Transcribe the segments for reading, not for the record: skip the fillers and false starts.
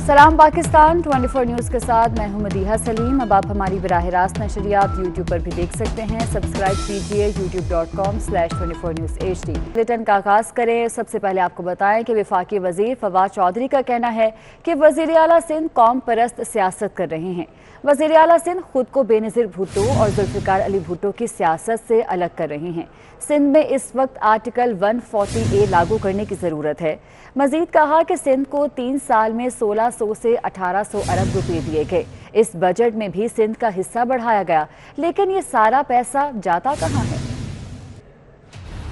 सलाम पाकिस्तान 24 न्यूज़ के साथ मैं हूं मदीहा सलीम। अब आप हमारी बराह रास्त नशरियात यूट्यूब पर भी देख सकते हैं। सब्सक्राइब कीजिए youtube.com/24newshd। बुलेटिन का आगाज़ करें। सबसे पहले आपको बताएं कि वफाकी वज़ीर फवाद चौधरी का कहना है कि वज़ीर आला सिंध कौम परस्त सियासत कर रहे हैं। वज़ीर आला सिंध खुद को बेनज़ीर भुट्टो और जुल्फ़िकार अली भुट्टो की सियासत से अलग कर रहे हैं। सिंध में इस वक्त आर्टिकल 140A लागू करने की ज़रूरत है। मज़ीद कहा कि सिंध को 3 साल में 1600 से 1800 अरब रुपए दिए गए। इस बजट में भी सिंध का हिस्सा बढ़ाया गया, लेकिन ये सारा पैसा जाता कहाँ है?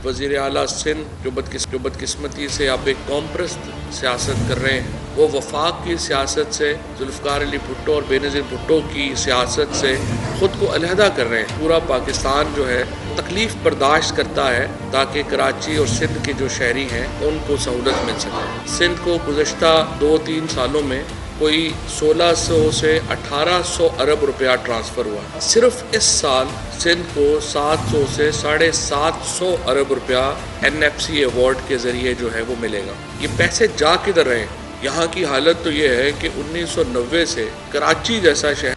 वज़ीर आला सिंध जो बदकिस्मती से आप एक कौम परस्त सियासत कर रहे हैं, वो वफाक की सियासत से, जुल्फ़िकार अली भुट्टो और बेनज़ीर भुट्टो की सियासत से ख़ुद को अलहदा कर रहे हैं। पूरा पाकिस्तान जो है तकलीफ़ बर्दाश्त करता है ताकि कराची और सिंध के जो शहरी हैं उनको सहूलत मिल सके। सिंध को गुज़श्ता 2-3 सालों में कोई 1600 से 1800 अरब रुपया ट्रांसफ़र हुआ। सिर्फ इस साल सिंध को 700 से 750 अरब रुपया NFC अवार्ड के ज़रिए जो है वो मिलेगा। ये पैसे जा किधर रहे हैं? यहाँ की हालत तो ये है कि 1990 से कराची जैसा शहर,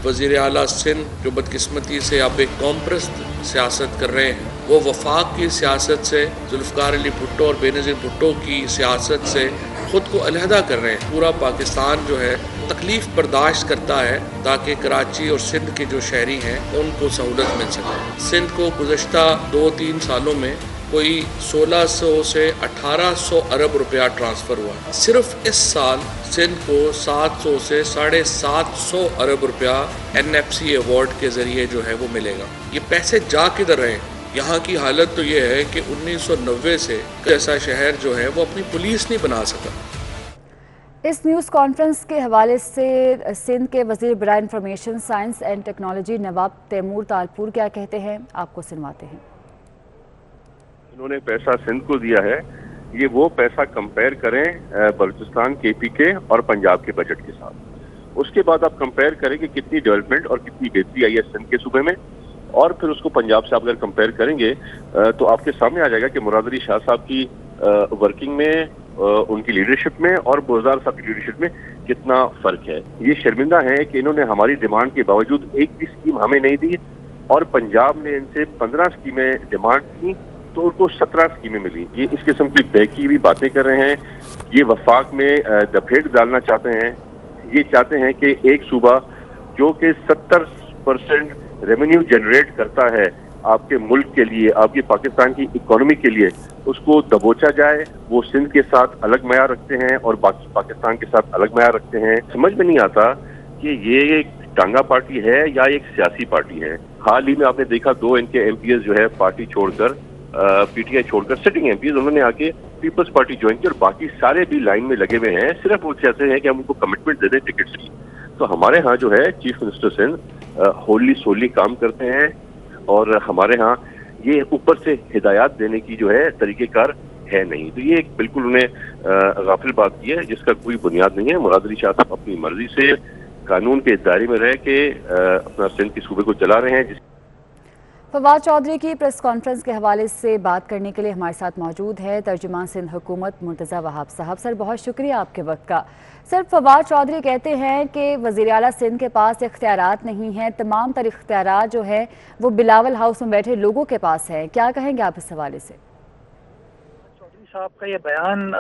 वज़ीर आला सिंध जो बदकिस्मती से आप एक कौम परस्त सियासत कर रहे हैं, वो वफाक की सियासत से, जुल्फ़िकार अली भुट्टो और बेनज़ीर भुट्टो की सियासत से ख़ुद को अलहदा कर रहे हैं। पूरा पाकिस्तान जो है तकलीफ़ बर्दाश्त करता है ताकि कराची और सिंध के जो शहरी हैं उनको सहूलत मिल सके। सिंध को गुज़श्ता 2-3 सालों में कोई 1600 से 1800 अरब रुपया ट्रांसफ़र हुआ। सिर्फ इस साल सिंध को 700 से 750 अरब रुपया NFC अवार्ड के ज़रिए जो है वो मिलेगा। ये पैसे जा किधर रहे हैं? यहाँ की हालत तो ये है कि 1990 से ऐसा शहर जो है वो अपनी पुलिस नहीं बना सका। इस न्यूज़ कॉन्फ्रेंस के हवाले से सिंध के वज़ीर बराए इंफॉर्मेशन साइंस एंड टेक्नोलॉजी नवाब तैमूर तालपुर क्या कहते हैं, आपको सुनवाते हैं। इन्होंने पैसा सिंध को दिया है, ये वो पैसा कंपेयर करें बलूचिस्तान, KPK और पंजाब के बजट के साथ। उसके बाद आप कंपेयर करें कि कितनी डेवलपमेंट और कितनी बेहतरी आई है सिंध के सूबे में, और फिर उसको पंजाब से आप अगर कंपेयर करेंगे तो आपके सामने आ जाएगा कि मुराद अली शाह साहब की वर्किंग में, उनकी लीडरशिप में और बोज़दार साहब की लीडरशिप में कितना फ़र्क है। ये शर्मिंदा है कि इन्होंने हमारी डिमांड के बावजूद एक भी स्कीम हमें नहीं दी, और पंजाब ने इनसे 15 स्कीमें डिमांड की तो उनको 17 स्कीमें मिली। ये इस किस्म की बेकी भी बातें कर रहे हैं। ये वफाक में दफेड़ डालना चाहते हैं। ये चाहते हैं कि एक सूबा जो कि 70% रेवेन्यू जनरेट करता है आपके मुल्क के लिए, आपकी पाकिस्तान की इकोनॉमी के लिए, उसको दबोचा जाए। वो सिंध के साथ अलग मयार रखते हैं और बाकी पाकिस्तान के साथ अलग मयार रखते हैं। समझ में नहीं आता कि ये एक टांगा पार्टी है या एक सियासी पार्टी है। हाल ही में आपने देखा 2 इनके MPs जो है पार्टी छोड़कर, PTI छोड़कर, सिटिंग MPs, उन्होंने आके पीपल्स पार्टी ज्वाइन की और बाकी सारे भी लाइन में लगे हुए हैं। सिर्फ वो चाहते हैं कि हम उनको कमिटमेंट दे दें टिकट्स की। तो हमारे यहाँ जो है चीफ मिनिस्टर सिंध होली सोली काम करते हैं, और हमारे यहाँ ये ऊपर से हिदायत देने की जो है तरीक़ेकार है नहीं। तो ये एक बिल्कुल उन्हें गाफिल बात की है जिसका कोई बुनियाद नहीं है। मुराद अली शाह साहब अपनी मर्जी से कानून के दायरे में रह के अपना सिंध के सूबे को चला रहे हैं। फवाद चौधरी की प्रेस कॉन्फ्रेंस के हवाले से बात करने के लिए हमारे साथ मौजूद है तर्जुमान सिंध हुकूमत मुर्तज़ा वहाब साहब। सर, बहुत शुक्रिया आपके वक्त का। सर, फवाद चौधरी कहते हैं कि वज़ीर आला सिंध के पास इख्तियारात नहीं हैं, तमाम तर इख्तियारात जो है वो बिलावल हाउस में बैठे लोगों के पास है। क्या कहेंगे आप इस हवाले से? साहब का ये बयान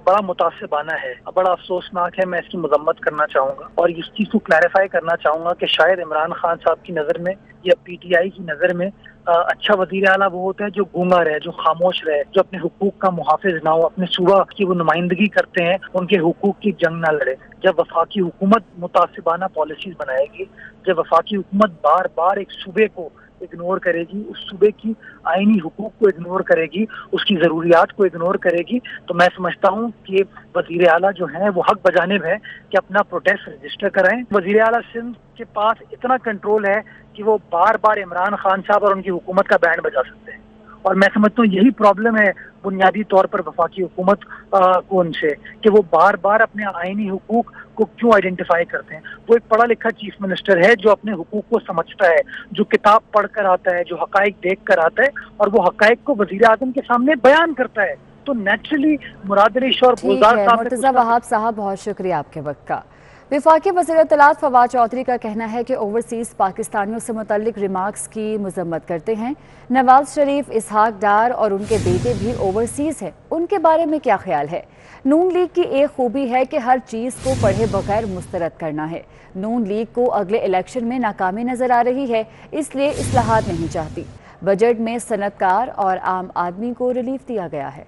बड़ा मुतासिबाना है, बड़ा अफसोसनाक है। मैं इसकी मजम्मत करना चाहूँगा और इस चीज़ को क्लैरिफाई करना चाहूँगा कि शायद इमरान खान साहब की नज़र में या PTI की नज़र में अच्छा वज़ीर आला वो होता है जो गूंगा रहे, जो खामोश रहे, जो अपने हुकूक का मुहाफिज ना हो, अपने सूबा की वो नुमाइंदगी करते हैं, उनके हुकूक की जंग ना लड़े। जब वफाकी हुकूमत मुतासिबाना पॉलिसीज बनाएगी, जब वफाकी हुकूमत बार बार एक सूबे को इग्नोर करेगी, उस सूबे की आईनी हुकूक को इग्नोर करेगी, उसकी ज़रूरियात को इग्नोर करेगी, तो मैं समझता हूँ कि वज़ीर आला जो है वो हक बजानिब है कि अपना प्रोटेस्ट रजिस्टर कराएं। वज़ीर आला सिंध के पास इतना कंट्रोल है कि वो बार बार इमरान खान साहब और उनकी हुकूमत का बैंड बजा सकते हैं, और मैं समझता हूँ यही प्रॉब्लम है बुनियादी तौर पर वफाकी हुकूमत को उनसे, कि वो बार बार अपने आईनी हुकूक को क्यों आइडेंटिफाई करते हैं। वो एक पढ़ा लिखा चीफ मिनिस्टर है जो अपने हुकूक को समझता है, जो किताब पढ़ कर आता है, जो हकाइक देख कर आता है, और वो हकाइक को वजीर आजम के सामने बयान करता है तो नेचुरली मुराद अली शाह और ठीक गुलजार है साहब ने मुर्तज़ा वहाब साहब, बहुत शुक्रिया आपके वक्त का। वफाकी वज़ीर इत्तलात फवाद चौधरी का कहना है कि ओवरसीज़ पाकिस्तानियों से मुतल्लिक रिमार्क्स की मजम्मत करते हैं। नवाज शरीफ, इसहाक डार और उनके बेटे भी ओवरसीज़ हैं, उनके बारे में क्या ख्याल है? नून लीग की एक खूबी है कि हर चीज़ को पढ़े बगैर मुस्तरद करना है। नून लीग को अगले इलेक्शन में नाकामी नज़र आ रही है, इसलिए इस्लाहात नहीं चाहती। बजट में सनतकार और आम आदमी को रिलीफ दिया गया है।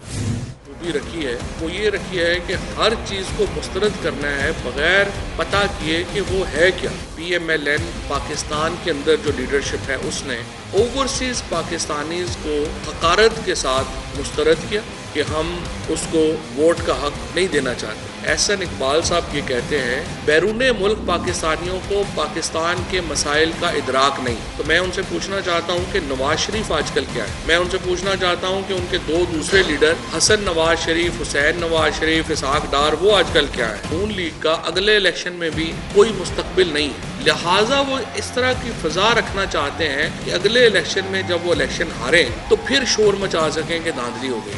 खूबी रखी है वो ये रखी है कि हर चीज़ को मुस्तरद करना है बगैर पता किए कि वो है क्या। PMLN पाकिस्तान के अंदर जो लीडरशिप है उसने ओवरसीज़ पाकिस्तानीज़ को हकारत के साथ मुस्तरद किया कि हम उसको वोट का हक नहीं देना चाहते। एहसन इकबाल साहब ये कहते हैं बैरून मुल्क पाकिस्तानियों को पाकिस्तान के मसाइल का इदराक नहीं। तो मैं उनसे पूछना चाहता हूँ कि नवाज शरीफ आजकल क्या है। मैं उनसे पूछना चाहता हूँ कि उनके दो दूसरे लीडर हसन नवाज शरीफ, हुसैन नवाज शरीफ, इसहाक डार, वो आजकल क्या है। नून लीग का अगले इलेक्शन में भी कोई मुस्तकबिल नहीं है, लिहाजा वो इस तरह की फ़ज़ा रखना चाहते हैं कि अगले इलेक्शन में जब वो इलेक्शन हारें तो फिर शोर मचा सकें कि धांधली हो गई।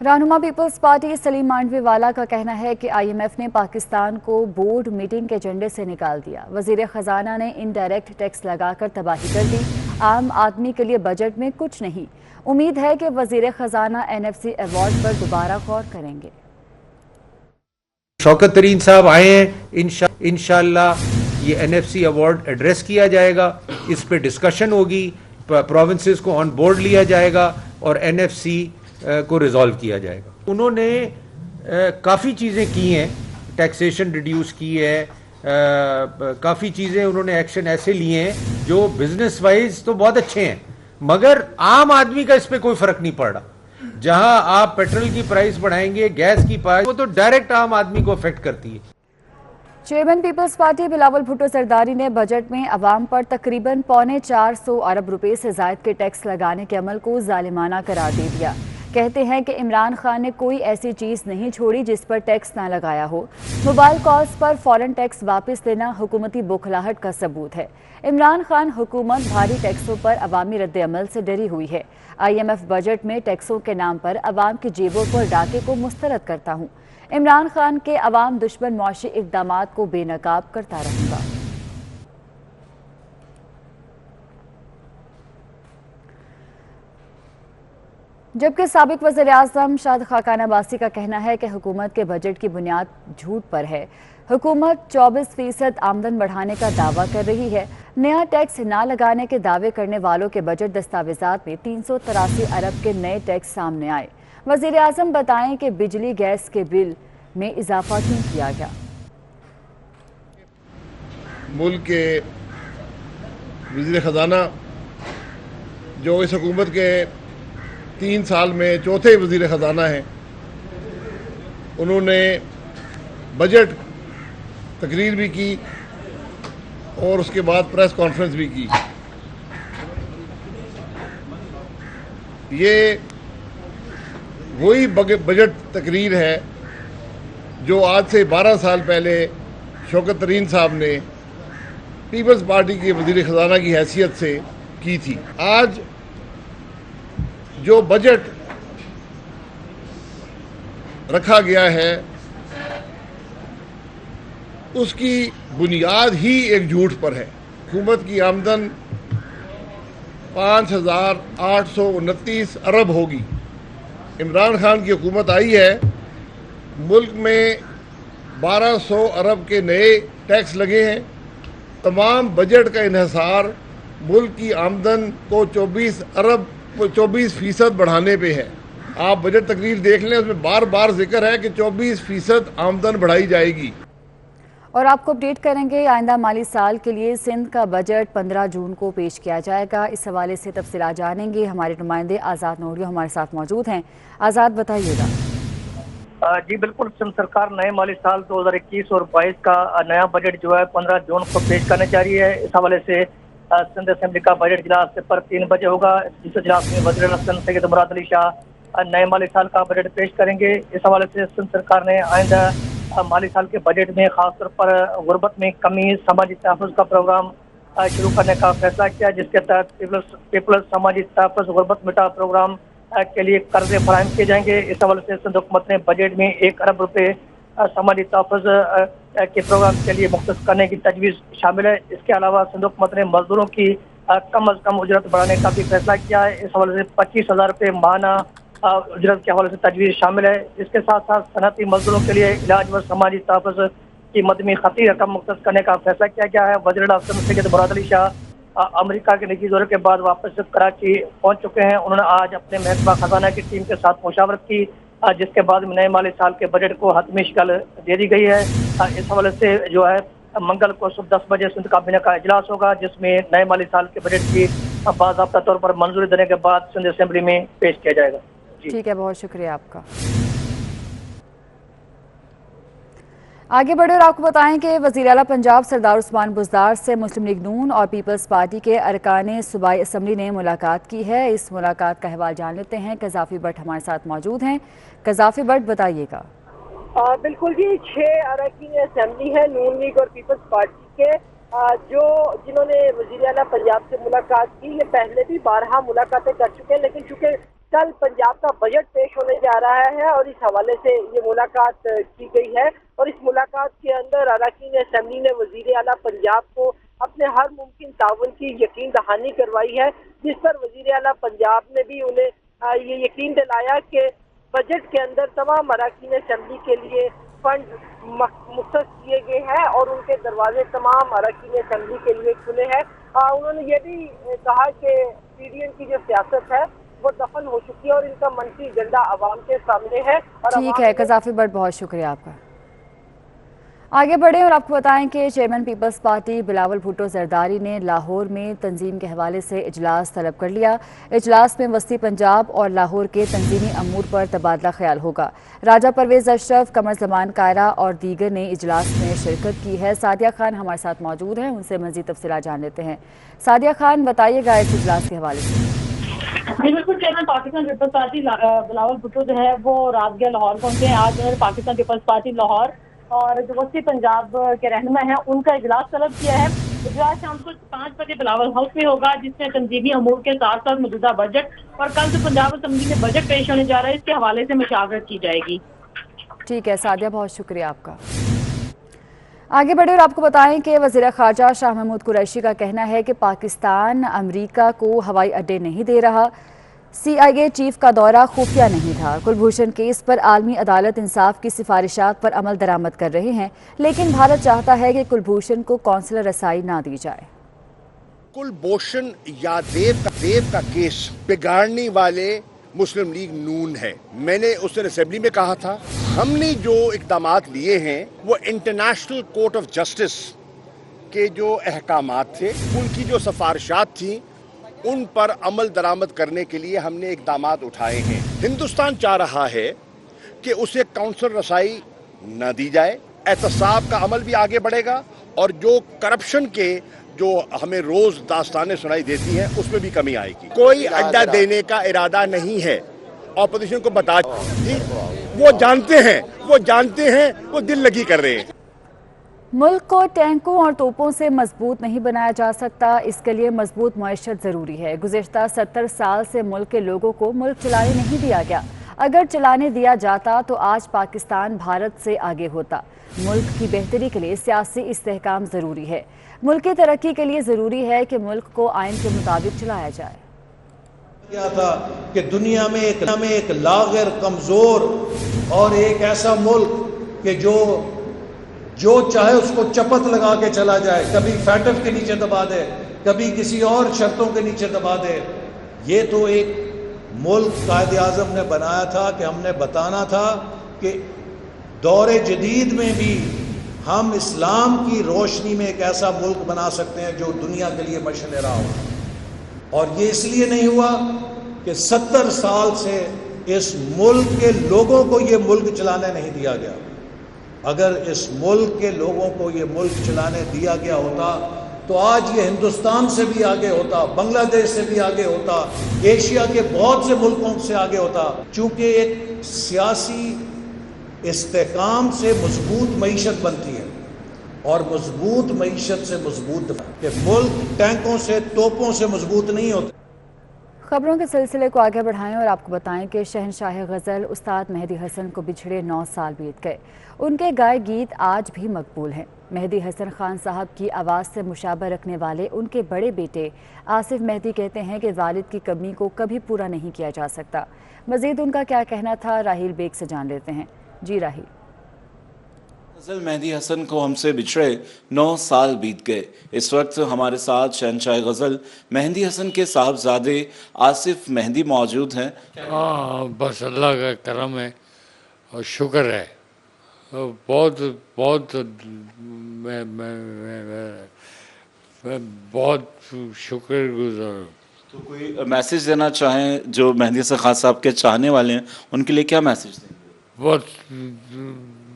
रहनुमा पीपल्स पार्टी सलीम मांडवीवाला का कहना है कि IMF ने पाकिस्तान को बोर्ड मीटिंग के एजेंडे से निकाल दिया। वजीर खजाना ने इनडायरेक्ट टैक्स लगाकर तबाही कर दी। आम आदमी के लिए बजट में कुछ नहीं। उम्मीद है कि वजीर खजाना NFC अवार्ड पर दोबारा गौर करेंगे। शौकत तरीन साहब आए हैं, इंशाअल्लाह ये NFC अवार्ड एड्रेस किया जाएगा, इस पे डिस्कशन होगी, प्रोविंसेस को ऑन बोर्ड लिया जाएगा और NFC को रिजॉल्व किया जाएगा। उन्होंने काफ़ी चीज़ें की हैं, टैक्सेशन रिड्यूस की है, काफ़ी चीज़ें उन्होंने एक्शन ऐसे लिए हैं जो बिजनेस वाइज तो बहुत अच्छे हैं, मगर आम आदमी का इस पे कोई फ़र्क नहीं पड़ रहा। जहां आप पेट्रोल की प्राइस बढ़ाएंगे, गैस की प्राइस, वो तो डायरेक्ट आम आदमी को अफेक्ट करती है। Chairman peoples party Bilawal Bhutto Zardari ने बजट में अवाम पर तकरीबन 425 अरब रुपए से जायद के टैक्स लगाने के अमल को जालिमाना करार दे दिया। कहते हैं कि इमरान खान ने कोई ऐसी चीज़ नहीं छोड़ी जिस पर टैक्स ना लगाया हो। मोबाइल कॉल्स पर फौरन टैक्स वापस लेना हुकूमती बौखलाहट का सबूत है। इमरान खान हुकूमत भारी टैक्सों पर अवामी रद्द अमल से डरी हुई है। IMF बजट में टैक्सों के नाम पर अवाम की जेबों पर डाके को मुस्तरद करता हूँ। इमरान खान के अवाम दुश्मन मुआशी इक़दामात को बेनकाब करता रहूँगा। जबकि साबिक वज़ीर आज़म शाद खाकान अब्बासी का कहना है कि हुकूमत के बजट की बुनियाद झूठ पर है। हुकूमत 24% आमदन बढ़ाने का दावा कर रही है। नया टैक्स ना लगाने के दावे करने वालों के बजट दस्तावेजात में 383 अरब के नए टैक्स सामने आए। वज़ीर आज़म बताएं कि बिजली गैस के बिल में इजाफा क्यों किया गया। मुल्क के वज़ीर ख़जाना जो इस हुकूमत के 3 साल में चौथे वज़ीर ख़जाना हैं, उन्होंने बजट तकरीर भी की और उसके बाद प्रेस कॉन्फ्रेंस भी की। ये वही बजट तकरीर है जो आज से 12 साल पहले शौकत तरीन साहब ने पीपल्स पार्टी के वज़ीर ख़जाना की हैसियत से की थी। आज जो बजट रखा गया है उसकी बुनियाद ही एक झूठ पर है। हुकूमत की आमदन 5,829 अरब होगी। इमरान खान की हुकूमत आई है, मुल्क में 1200 अरब के नए टैक्स लगे हैं। तमाम बजट का इन्हिसार मुल्क की आमदन को 24% बढ़ाने पे है। आप बजट तकरीर देख लें, उसमें बार बार जिक्र है कि 24% आमदन बढ़ाई जाएगी। और आपको अपडेट करेंगे, आइंदा माली साल के लिए सिंध का बजट 15 जून को पेश किया जाएगा। इस हवाले से तफसीलात जानेंगे। हमारे नुमाइंदे आज़ाद नूरियो हमारे साथ मौजूद हैं। आज़ाद, बताइएगा। जी बिल्कुल, सिंध सरकार नए माली साल 2021 और 22 का नया बजट जो है 15 जून को पेश करने जा रही है। इस हवाले से सिंध असेंबली का बजट इजलास पर 3 बजे होगा। इस इजलास में वज़ीर अहसन सैयद मुराद अली शाह नए माली साल का बजट पेश करेंगे। इस हवाले से सिंध सरकार ने आइंदा माली साल के बजट में खासतौर पर गुर्बत में कमी, समाजी तहफ़्फ़ुज़ का प्रोग्राम शुरू करने का फैसला किया, जिसके तहत पीपल्स समाजी तहफ़्फ़ुज़ गुर्बत मिटा प्रोग्राम के लिए कर्जे फराहम किए जाएंगे। इस हवाले से सिंध हुकूमत ने बजट में 1 अरब रुपए समाजी तहफ़्फ़ुज़ के प्रोग्राम के लिए मुख्तस करने की तजवीज़ शामिल है। इसके अलावा सिंध हुकूमत ने मजदूरों की कम अज़ कम उजरत बढ़ाने का भी फैसला किया है। इस हवाले से 25,000 रुपये माहाना उजरत के हवाले से तजवीज़ शामिल है। इसके साथ साथ सनअती मजदूरों के लिए इलाज व समाजी तहफ़्फ़ुज़ की मद में खती रकम मुख्तस करने का फैसला किया गया है। वज़ीर आला सैयद मुराद अली शाह अमेरिका के निजी दौरे के बाद वापस कराची पहुंच चुके हैं। उन्होंने आज अपने महकमा खजाना की टीम के साथ मुशावरत की, जिसके बाद नए माली साल के बजट को हतमी शक्ल दे दी गई है। इस हवाले से जो है मंगल को सुबह 10 बजे सिंध काबीना का इजलास होगा, जिसमें नए माली साल के बजट की बाज़ाब्ता तौर पर मंजूरी देने के बाद सिंध असेंबली में पेश किया जाएगा। ठीक है, बहुत शुक्रिया आपका। आगे बढ़े और आपको बताएं कि वज़ीर आला पंजाब सरदार उस्मान बुज़दार से मुस्लिम लीग नून और पीपल्स पार्टी के अरकान सूबाई असम्बली ने मुलाकात की है। इस मुलाकात का अहवाल जान लेते हैं। कज़ाफ़ी भट्ट हमारे साथ मौजूद हैं। कज़ाफ़ी भट्ट, बताइएगा। बिल्कुल जी, 6 अरकान असम्बली है नून लीग और पीपल्स पार्टी के, जिन्होंने वज़ीर आला पंजाब से मुलाकात की। ये पहले भी 12 मुलाकातें कर चुके हैं, लेकिन चूँकि कल पंजाब का बजट पेश होने जा रहा है और इस हवाले से ये मुलाकात की गई है। और इस मुलाकात के अंदर अरकान असम्बली ने वज़ीर आला पंजाब को अपने हर मुमकिन ताउन की यकीन दहानी करवाई है, जिस पर वज़ीर आला पंजाब ने भी उन्हें ये यकीन दिलाया कि बजट के अंदर तमाम अरकान असम्बली के लिए फंड मुख्तस किए गए हैं और उनके दरवाजे तमाम अरकान असम्बली के लिए खुले हैं। उन्होंने ये भी कहा कि पीडीएम की जो सियासत है वो दफन हो चुकी है और इनका मनफी एजेंडा आवाम के सामने है। ठीक है कज़ाफ़ी भट्ट, बहुत शुक्रिया आपका। आगे बढ़े और आपको बताएं कि chairman peoples party Bilawal Bhutto Zardari ने लाहौर में तंजीम के हवाले से इजलास तलब कर लिया। इजलास में वस्ती पंजाब और लाहौर के तंजीमी अमूर पर तबादला ख्याल होगा। राजा परवेज़ अशरफ, कमर ज़मान कायरा और दीगर ने इजलास में शिरकत की है। सादिया खान हमारे साथ मौजूद हैं, उनसे मज़ीद तफसीलात जान लेते हैं। सादिया खान, बताइएगा इस इजलास के हवाले से। बिल्कुल, चेयरमैन पाकिस्तान पीपल्स पार्टी बिलावल भुट्टो जो है वो रात गया लाहौर पहुंचे हैं। आज पाकिस्तान पीपल्स पार्टी लाहौर और जो वस्ती पंजाब के रहनुमा हैं उनका इजलास तलब किया है। इजलास शाम को 5 बजे बिलावल हाउस में होगा, जिसमें तंजीमी अमूर के साथ साथ मौजूदा बजट और कल जो पंजाब असम्बली में बजट पेश होने जा रहा है इसके हवाले से मुशावरत की जाएगी। ठीक है सादिया, बहुत शुक्रिया आपका। आगे बढ़े और आपको बताएं कि वज़ीर ख़ारजा शाह महमूद कुरैशी का कहना है कि पाकिस्तान अमरीका को हवाई अड्डे नहीं दे रहा। CIA चीफ का दौरा खुफिया नहीं था। कुलभूषण केस पर आलमी अदालत इंसाफ की सिफारिशात पर अमल दरामद कर रहे हैं, लेकिन भारत चाहता है कि कुलभूषण को कौंसलर रसाई ना दी जाए। कुलभूषण या देव का केस बिगाड़ने वाले मुस्लिम लीग नून है। मैंने उस दिन असेंबली में कहा था, हमने जो इक़दामात लिए हैं वो इंटरनेशनल कोर्ट ऑफ जस्टिस के जो अहकामात थे, उनकी जो सिफारिशात थी, उन पर अमल दरामद करने के लिए हमने इक़दामात उठाए हैं। हिंदुस्तान चाह रहा है कि उसे काउंसिल रसाई न दी जाए, एहतसाब का अमल भी आगे बढ़ेगा और जो करप्शन के जो हमें रोज दास्तानें सुनाई देती हैं उसमें भी कमी आएगी। कोई अड्डा देने का इरादा नहीं है। ऑपोजिशन को बता दी, वो जानते हैं, वो दिल लगी कर रहे हैं। मुल्क को टैंकों और तोपों से मजबूत नहीं बनाया जा सकता, इसके लिए मजबूत मईशत ज़रूरी है। गुज़िश्ता 70 साल से मुल्क के लोगों को मुल्क चलाने नहीं दिया गया। अगर चलाने दिया जाता तो आज पाकिस्तान भारत से आगे होता। मुल्क की बेहतरी के लिए सियासी इस्तेहकाम ज़रूरी है। मुल्क की तरक्की के लिए ज़रूरी है कि मुल्क को आइन के मुताबिक चलाया जाए। क्या था कि दुनिया में एक लाग़िर, कमज़ोर और एक ऐसा मुल्क कि जो चाहे उसको चपत लगा के चला जाए, कभी फैटफ के नीचे दबा दे, कभी किसी और शर्तों के नीचे दबा दे। ये तो एक मुल्क कायदे आज़म ने बनाया था कि हमने बताना था कि दौरे जदीद में भी हम इस्लाम की रोशनी में एक ऐसा मुल्क बना सकते हैं जो दुनिया के लिए मशअल राह हो। और ये इसलिए नहीं हुआ कि 70 साल से इस मुल्क के लोगों को ये मुल्क चलाने नहीं दिया गया। अगर इस मुल्क के लोगों को ये मुल्क चलाने दिया गया होता तो आज ये हिंदुस्तान से भी आगे होता, बांग्लादेश से भी आगे होता, एशिया के बहुत से मुल्कों से आगे होता। चूँकि एक सियासी इस्तेकाम से मजबूत मईशत बनती है और मजबूत मईशत से मजबूत कि मुल्क टैंकों से, तोपों से मजबूत नहीं होता। खबरों के सिलसिले को आगे बढ़ाएं और आपको बताएं कि शहनशाह गज़ल उस्ताद मेहदी हसन को बिछड़े 9 साल बीत गए। उनके गाए गीत आज भी मकबूल हैं। मेहदी हसन खान साहब की आवाज़ से मुशाबह रखने वाले उनके बड़े बेटे आसिफ मेहदी कहते हैं कि वालिद की कमी को कभी पूरा नहीं किया जा सकता। मज़ीद उनका क्या कहना था, राहील बेग से जान लेते हैं। जी राहील। गज़ल मेहदी हसन को हमसे बिछड़े 9 साल बीत गए। इस वक्त हमारे साथ शहनशाह गज़ल मेहदी हसन के साहबजादे आसिफ मेहदी मौजूद हैं। बस अल्लाह का करम है और शुक्र है। बहुत बहुत मैं बहुत शुक्रगुज़ार हूँ। तो कोई मैसेज देना चाहें जो मेहदी हसन खान साहब के चाहने वाले हैं, उनके लिए क्या मैसेज देंगे? बहुत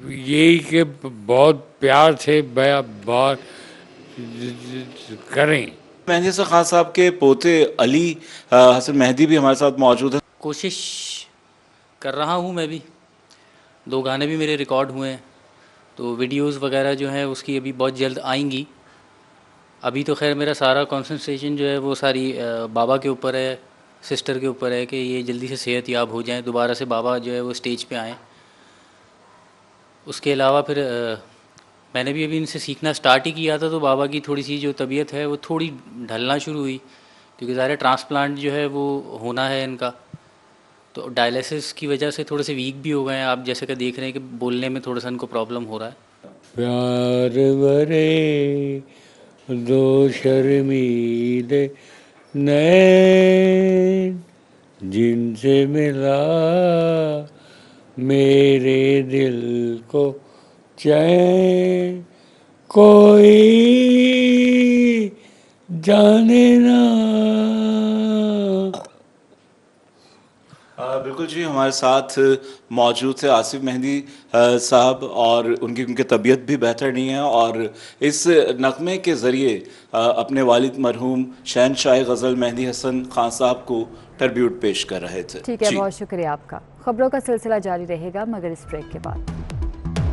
यही कि बहुत प्यार से बात करें। मेहदी हसन खान साहब के पोते अली हसन मेहदी भी हमारे साथ मौजूद हैं। कोशिश कर रहा हूँ मैं भी। 2 गाने भी मेरे रिकॉर्ड हुए हैं, तो वीडियोस वगैरह जो हैं उसकी अभी बहुत जल्द आएंगी। अभी तो खैर मेरा सारा कंसंट्रेशन जो है वो सारी बाबा के ऊपर है, सिस्टर के ऊपर है कि ये जल्दी से सेहत याब हो जाएं, दोबारा से बाबा जो है वो स्टेज पे आएँ। उसके अलावा फिर मैंने भी अभी इनसे सीखना स्टार्ट ही किया था, तो बाबा की थोड़ी सी जो तबीयत है वो थोड़ी ढलना शुरू हुई, क्योंकि ज़ाहिर ट्रांसप्लांट जो है वो होना है इनका, तो डायलिसिस की वजह से थोड़े से वीक भी हो गए हैं। आप जैसे कि देख रहे हैं कि बोलने में थोड़ा सा इनको प्रॉब्लम हो रहा है। प्यार भरे 2 शर्मीले नैन जिनसे मिला मेरे दिल को चैन, कोई जाने ना। बिल्कुल जी, हमारे साथ मौजूद थे आसिफ मेहदी साहब और उनकी तबीयत भी बेहतर नहीं है, और इस नगमे के ज़रिए अपने वालिद मरहूम शहनशाह गज़ल मेहदी हसन खान साहब को ट्रिब्यूट पेश कर रहे थे। ठीक है, बहुत शुक्रिया आपका। खबरों का सिलसिला जारी रहेगा मगर इस ब्रेक के बाद।